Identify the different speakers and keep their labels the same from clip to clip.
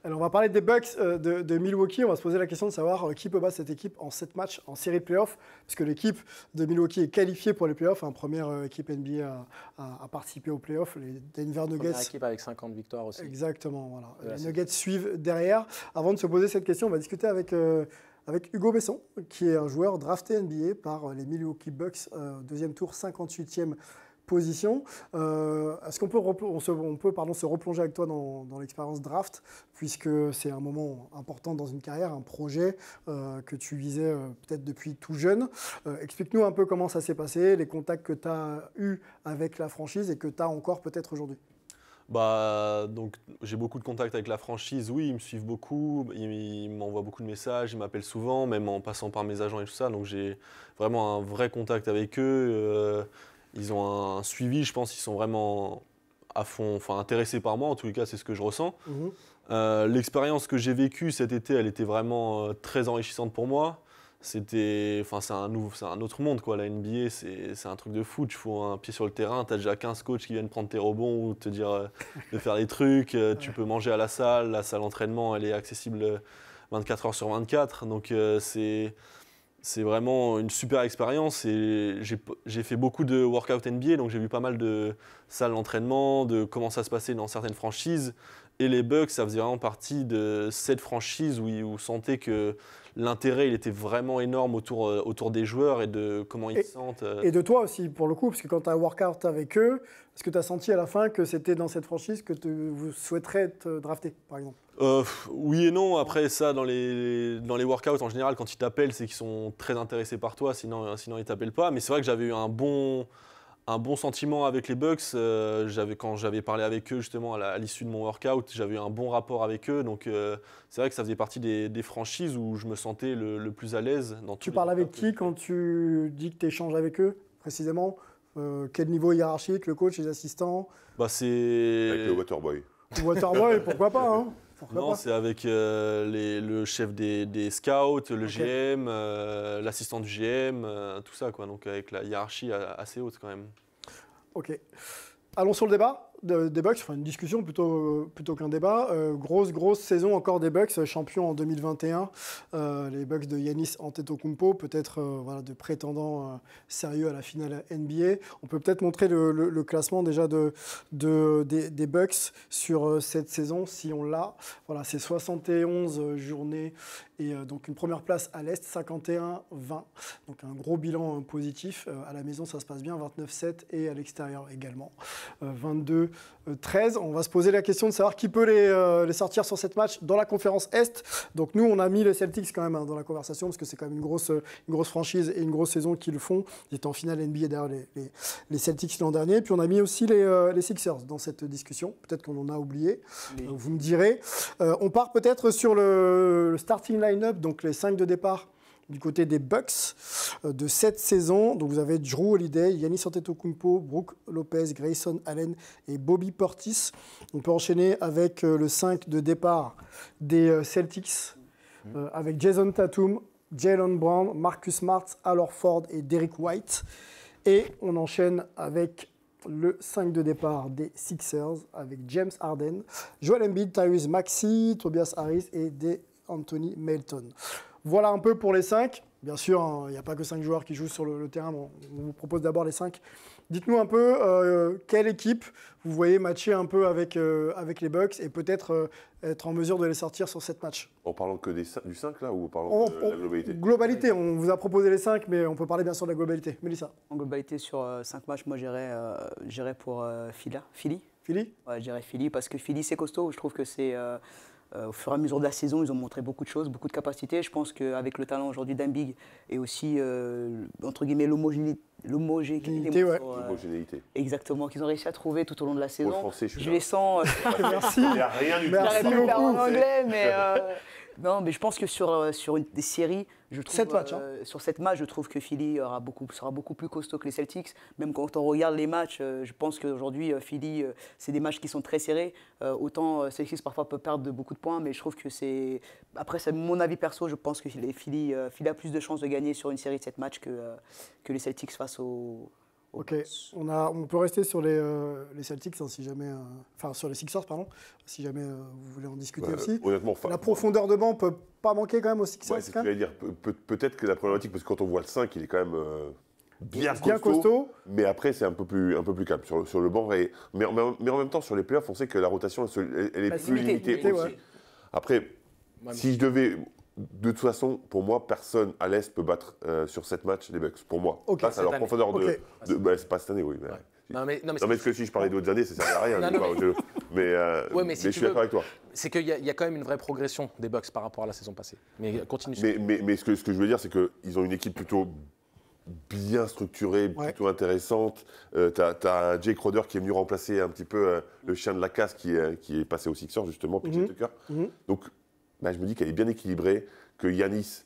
Speaker 1: Alors, on va parler des Bucks de Milwaukee. On va se poser la question de savoir qui peut battre cette équipe en 7 matchs en série de playoffs, puisque l'équipe de Milwaukee est qualifiée pour les playoffs, première équipe NBA à participer aux playoffs, les Denver Nuggets.
Speaker 2: Première équipe avec 50 victoires aussi.
Speaker 1: Exactement, voilà. Les Nuggets suivent derrière. Avant de se poser cette question, on va discuter avec Hugo Besson, qui est un joueur drafté NBA par les Milwaukee Bucks, deuxième tour, 58e position. Est-ce qu'on peut, se replonger avec toi dans l'expérience draft, puisque c'est un moment important dans une carrière, un projet que tu visais peut-être depuis tout jeune. Explique-nous un peu comment ça s'est passé, les contacts que tu as eus avec la franchise et que tu as encore peut-être aujourd'hui.
Speaker 3: Donc, j'ai beaucoup de contacts avec la franchise, oui, ils me suivent beaucoup, ils m'envoient beaucoup de messages, ils m'appellent souvent, même en passant par mes agents et tout ça, donc j'ai vraiment un vrai contact avec eux. Ils ont un suivi, je pense, ils sont vraiment à fond, intéressés par moi, en tous les cas, c'est ce que je ressens. L'expérience que j'ai vécue cet été, elle était vraiment très enrichissante pour moi. C'est un autre monde, quoi. La NBA, c'est un truc de fou. Tu fous un pied sur le terrain, tu as déjà 15 coachs qui viennent prendre tes rebonds ou te dire de faire des trucs. Tu peux manger à la salle d'entraînement, elle est accessible 24 heures sur 24. Donc c'est vraiment une super expérience et j'ai fait beaucoup de workout NBA, donc j'ai vu pas mal de salles d'entraînement, de comment ça se passait dans certaines franchises. Et les Bucks, ça faisait vraiment partie de cette franchise où vous sentez que l'intérêt il était vraiment énorme autour des joueurs et de comment ils se sentent.
Speaker 1: Et de toi aussi, pour le coup, parce que quand tu as un workout avec eux, est-ce que tu as senti à la fin que c'était dans cette franchise que vous souhaiterez te drafter, par exemple ?
Speaker 3: Oui et non. Après, ça, dans les workouts, en général, quand ils t'appellent, c'est qu'ils sont très intéressés par toi, sinon ils ne t'appellent pas. Mais c'est vrai que j'avais eu un bon sentiment avec les Bucks. Quand j'avais parlé avec eux, justement, à l'issue de mon workout, j'avais eu un bon rapport avec eux. Donc, c'est vrai que ça faisait partie des franchises où je me sentais le plus à l'aise.
Speaker 1: Tu parles avec qui quand tu dis que tu échanges avec eux, précisément ? Quel niveau hiérarchique, le coach, les assistants ?
Speaker 3: C'est...
Speaker 4: Avec le Waterboy.
Speaker 1: Waterboy, pourquoi pas, hein ?
Speaker 3: Non, c'est avec le chef des scouts, le GM, l'assistant du GM, tout ça, quoi. Donc avec la hiérarchie assez haute quand même.
Speaker 1: Ok. Allons sur le débat des Bucks, une discussion plutôt qu'un débat. Grosse saison encore des Bucks, champions en 2021. Les Bucks de Giannis Antetokounmpo, peut-être de prétendants sérieux à la finale NBA. On peut peut-être montrer le classement déjà des Bucks sur cette saison, si on l'a. Voilà, c'est 71 journées et donc une première place à l'Est, 51-20. Donc un gros bilan positif. À la maison, ça se passe bien, 29-7 et à l'extérieur également, 22-13. On va se poser la question de savoir qui peut les sortir sur cette match dans la conférence Est. Donc nous, on a mis les Celtics quand même dans la conversation parce que c'est quand même une grosse franchise et une grosse saison qu'ils le font. Ils étaient en finale NBA derrière les Celtics l'an dernier. Puis on a mis aussi les Sixers dans cette discussion. Peut-être qu'on en a oublié. Vous me direz. On part peut-être sur le starting line-up, donc les 5 de départ du côté des Bucks de cette saison. Donc vous avez Jrue Holiday, Giannis Antetokounmpo, Brook Lopez, Grayson Allen et Bobby Portis. On peut enchaîner avec le 5 de départ des Celtics, avec Jason Tatum, Jaylen Brown, Marcus Smart, Al Horford et Derrick White. Et on enchaîne avec le 5 de départ des Sixers, avec James Harden, Joel Embiid, Tyrese Maxey, Tobias Harris et Anthony Melton. Voilà un peu pour les 5. Bien sûr, il n'y a pas que 5 joueurs qui jouent sur le terrain. Bon, on vous propose d'abord les 5. Dites-nous un peu quelle équipe vous voyez matcher un peu avec les Bucks et peut-être être en mesure de les sortir sur cette match.
Speaker 4: En parlant que du 5 là ou en parlant de la globalité ?
Speaker 1: Globalité, on vous a proposé les 5, mais on peut parler bien sûr de la globalité. Mélissa ?
Speaker 5: En globalité, sur 5 matchs, moi j'irais pour Philly.
Speaker 1: Philly ?
Speaker 5: Ouais, je dirais Philly parce que Philly c'est costaud. Je trouve que c'est... au fur et à mesure de la saison, ils ont montré beaucoup de choses, beaucoup de capacités. Je pense qu'avec le talent aujourd'hui d'Embiid et aussi, entre guillemets, l'homogénéité.
Speaker 4: L'homogénéité.
Speaker 5: Exactement, qu'ils ont réussi à trouver tout au long de la saison.
Speaker 4: Pour le français, je suis
Speaker 5: les sens...
Speaker 1: Merci.
Speaker 4: Il n'y a rien du tout.
Speaker 1: Merci
Speaker 5: J'arrive pas à le faire en
Speaker 1: beaucoup.
Speaker 5: anglais, mais... Non, mais je pense que sur des séries, je trouve,
Speaker 1: 7 matchs,
Speaker 5: sur 7 matchs, je trouve que Philly sera beaucoup plus costaud que les Celtics. Même quand on regarde les matchs, je pense qu'aujourd'hui, Philly, c'est des matchs qui sont très serrés. Autant Celtics parfois peut perdre de beaucoup de points, mais je trouve que c'est... Après, c'est mon avis perso, je pense que Philly a plus de chances de gagner sur une série de 7 matchs que les Celtics face aux
Speaker 1: Ok, on peut rester sur les Celtics, hein, si jamais, enfin sur les Sixers, pardon, si jamais vous voulez en discuter aussi.
Speaker 4: Honnêtement,
Speaker 1: la profondeur de banc peut pas manquer quand même aux Sixers.
Speaker 4: Ouais, c'est ce que je voulais dire. Peut-être que la problématique, parce que quand on voit le 5, il est quand même bien
Speaker 1: costaud.
Speaker 4: Mais après, c'est un peu plus calme sur le banc. Mais en même temps, sur les playoffs, on sait que la rotation, elle est plus limitée aussi.
Speaker 1: Ouais.
Speaker 4: Après, si je devais... De toute façon, pour moi, personne à l'Est peut battre sur 7 matchs les Bucks. Pour moi.
Speaker 1: Okay.
Speaker 4: Face à leur profondeur de... c'est pas cette année, oui. Mais,
Speaker 2: non, mais
Speaker 4: parce que si je parlais d'autres années, ça ne servait à rien. Mais je suis d'accord avec toi.
Speaker 2: C'est qu'il y a quand même une vraie progression des Bucks par rapport à la saison passée. Mais continue.
Speaker 4: Mais ce que je veux dire, c'est qu'ils ont une équipe plutôt bien structurée, plutôt intéressante. Tu as Jake Crowder qui est venu remplacer un petit peu le chien de la casse qui est passé aux Sixers, justement, PJ Tucker. Donc, je me dis qu'elle est bien équilibrée, que Giannis,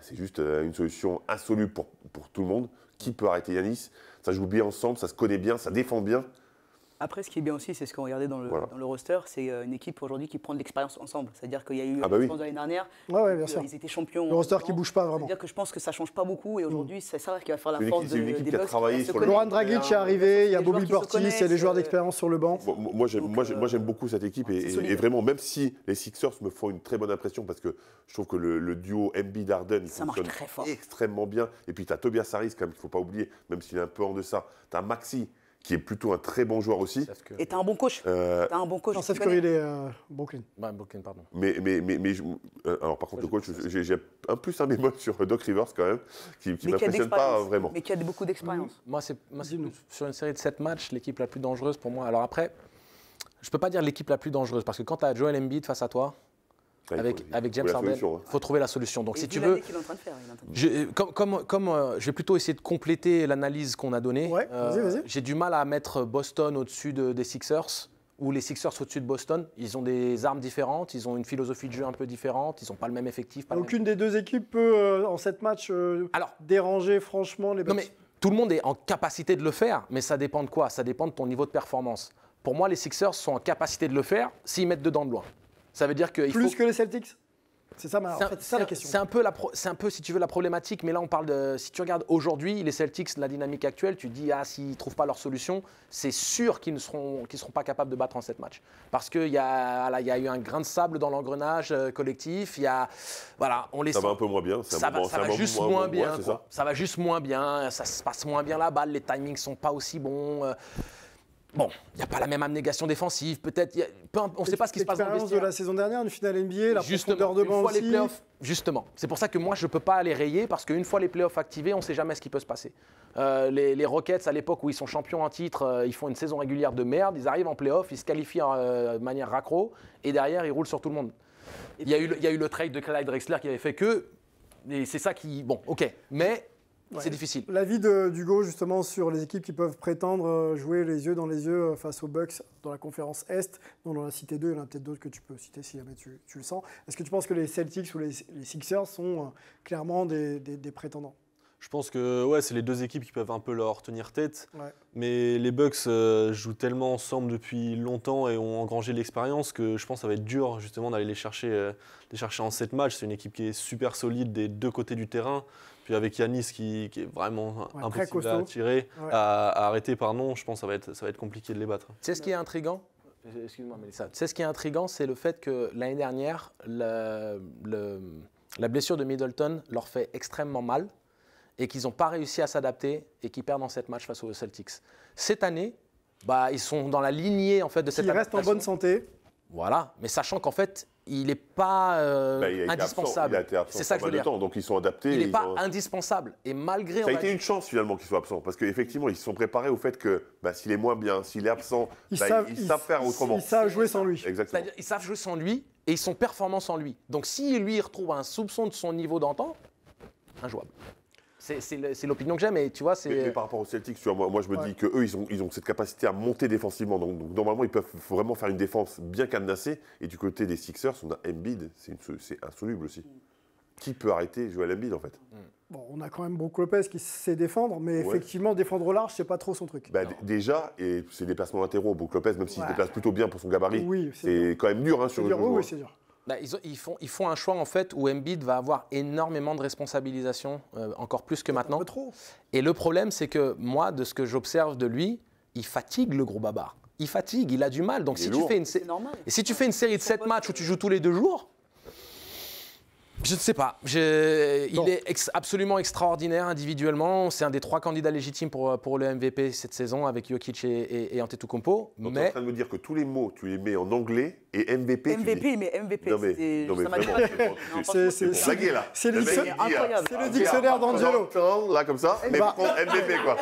Speaker 4: c'est juste une solution insoluble pour tout le monde. Qui peut arrêter Giannis? Ça joue bien ensemble, ça se connaît bien, ça défend bien.
Speaker 5: Après, ce qui est bien aussi, c'est ce qu'on regardait dans le roster, c'est une équipe aujourd'hui qui prend de l'expérience ensemble. C'est-à-dire qu'il y a eu l'année dernière,
Speaker 1: bien sûr.
Speaker 5: Ils étaient champions.
Speaker 1: Le roster qui ne bouge pas vraiment.
Speaker 5: C'est-à-dire que je pense que ça ne change pas beaucoup et aujourd'hui, c'est ça qui va faire la force des Bucks.
Speaker 1: Goran Dragic est arrivé, il y a Bobby Portis, il y a des joueurs d'expérience sur le banc.
Speaker 4: Moi, j'aime beaucoup cette équipe et vraiment, même si les Sixers me font une très bonne impression parce que je trouve que le duo Embiid-Harden, il fonctionne extrêmement bien. Et puis, tu as Tobias Harris, quand même, qu'il ne faut pas oublier, même s'il est un peu en deçà. Tu as Maxi, qui est plutôt un très bon joueur aussi.
Speaker 5: Et t'as un bon coach. T'as un bon coach.
Speaker 1: Non, Steph Curry, il est Brooklyn.
Speaker 2: Brooklyn, pardon.
Speaker 4: Alors par contre, le coach, j'ai un plus un bémol sur Doc Rivers quand même, qui ne m'impressionne pas vraiment.
Speaker 5: Mais qui a beaucoup d'expérience.
Speaker 2: Moi, c'est sur une série de 7 matchs, l'équipe la plus dangereuse pour moi. Alors après, je ne peux pas dire l'équipe la plus dangereuse, parce que quand tu as Joel Embiid face à toi, avec James Harden, il faut trouver la solution. Donc, si tu veux, je vais plutôt essayer de compléter l'analyse qu'on a donnée.
Speaker 1: Vas-y.
Speaker 2: J'ai du mal à mettre Boston au-dessus des Sixers ou les Sixers au-dessus de Boston. Ils ont des armes différentes, ils ont une philosophie de jeu un peu différente, ils n'ont pas le même effectif.
Speaker 1: Aucune des deux équipes peut, en 7 matchs, déranger franchement les Bucks.
Speaker 2: Non, mais tout le monde est en capacité de le faire, mais ça dépend de quoi? Ça dépend de ton niveau de performance. Pour moi, les Sixers sont en capacité de le faire s'ils mettent dedans de loin. Ça veut dire que
Speaker 1: plus que les Celtics. C'est ça, c'est ça la question.
Speaker 2: C'est un peu, si tu veux, la problématique. Mais là, on parle de. Si tu regardes aujourd'hui, les Celtics, la dynamique actuelle, tu dis, s'ils ne trouvent pas leur solution, c'est sûr qu'ils ne seront pas capables de battre en 7 matchs. Parce qu'il y a eu un grain de sable dans l'engrenage collectif. Ça
Speaker 4: va un peu moins bien.
Speaker 2: Ça va juste moins bien. Ça va juste moins bien. Ça se passe moins bien la balle. Les timings ne sont pas aussi bons. Bon, il n'y a pas la même abnégation défensive, peut-être. On ne sait pas ce qui se passe dans le vestiaire.
Speaker 1: De la saison dernière, une finale NBA, la profondeur de banc aussi.
Speaker 2: Les playoffs, justement. C'est pour ça que moi, je ne peux pas les rayer, parce qu'une fois les playoffs activés, on ne sait jamais ce qui peut se passer. Les Rockets, à l'époque où ils sont champions en titre, ils font une saison régulière de merde, ils arrivent en playoffs, ils se qualifient de manière raccro, et derrière, ils roulent sur tout le monde. Il y a eu le trade de Clyde Drexler qui avait fait que... Et c'est ça qui... Bon, ok, mais... C'est difficile.
Speaker 1: L'avis d'Hugo, justement, sur les équipes qui peuvent prétendre jouer les yeux dans les yeux face aux Bucks dans la conférence Est, dont on a cité 2, il y en a peut-être d'autres que tu peux citer si jamais tu le sens. Est-ce que tu penses que les Celtics ou les Sixers sont clairement des prétendants?
Speaker 3: Je pense que c'est les deux équipes qui peuvent un peu leur tenir tête. Mais les Bucks jouent tellement ensemble depuis longtemps et ont engrangé l'expérience que je pense que ça va être dur justement d'aller les chercher en 7 matchs. C'est une équipe qui est super solide des deux côtés du terrain. Puis avec Giannis qui est vraiment impossible à tirer, à arrêter, je pense que ça va être compliqué de les battre.
Speaker 2: Tu sais ce qui est intriguant? Excuse-moi, Mélissa. Tu sais ce qui est intriguant, c'est le fait que l'année dernière, la blessure de Middleton leur fait extrêmement mal et qu'ils n'ont pas réussi à s'adapter et qu'ils perdent en 7 matchs face aux Celtics. Cette année, ils sont dans la lignée en fait, de cette adaptation.
Speaker 1: Ils restent en bonne santé.
Speaker 2: Voilà, mais sachant qu'en fait, il n'est pas indispensable.
Speaker 4: Il a été absent
Speaker 2: c'est ça que je veux dire.
Speaker 4: temps, donc ils sont adaptés.
Speaker 2: Il n'est pas indispensable. Et malgré...
Speaker 4: Ça a été une chance finalement qu'il soit absent, parce qu'effectivement, ils se sont préparés au fait que s'il est moins bien, s'il est absent, ils savent faire autrement.
Speaker 1: Ils savent jouer sans lui.
Speaker 4: Exactement.
Speaker 2: C'est-à-dire ils savent jouer sans lui et ils sont performants sans lui. Donc si lui retrouve un soupçon de son niveau d'antan, injouable. C'est l'opinion que j'ai, mais tu vois, c'est...
Speaker 4: Mais par rapport aux Celtics, tu vois, moi je me dis qu'eux, ils ont cette capacité à monter défensivement. Donc normalement, ils peuvent vraiment faire une défense bien cadenassée. Et du côté des Sixers, on a Embiid, c'est insoluble aussi. Qui peut arrêter Joel Embiid en fait?
Speaker 1: Bon, on a quand même Brook Lopez qui sait défendre, mais effectivement, défendre au large, c'est pas trop son truc.
Speaker 4: Déjà, et ses déplacements latéraux, Brook Lopez, même s'il se déplace plutôt bien pour son gabarit, c'est quand même dur sur une
Speaker 1: Oui, c'est dur.
Speaker 2: Ils font un choix en fait où Embiid va avoir énormément de responsabilisation, encore plus que maintenant.
Speaker 1: Un peu trop.
Speaker 2: Et le problème, c'est que moi, de ce que j'observe de lui, il fatigue le gros baba. Il fatigue, il a du mal. Donc si tu fais une série de 7 matchs où tu joues tous les 2 jours, je ne sais pas. Il est absolument extraordinaire individuellement. C'est un des 3 candidats légitimes pour le MVP cette saison avec Jokic et Antetokounmpo.
Speaker 4: Donc tu es en train de me dire que tous les mots, tu les mets en anglais et MVP.
Speaker 5: Mais MVP,
Speaker 4: non mais vraiment, c'est pour blaguer là.
Speaker 1: C'est le
Speaker 5: incroyable.
Speaker 1: dictionnaire d'Angelo.
Speaker 4: Là comme ça, mais par contre MVP quoi.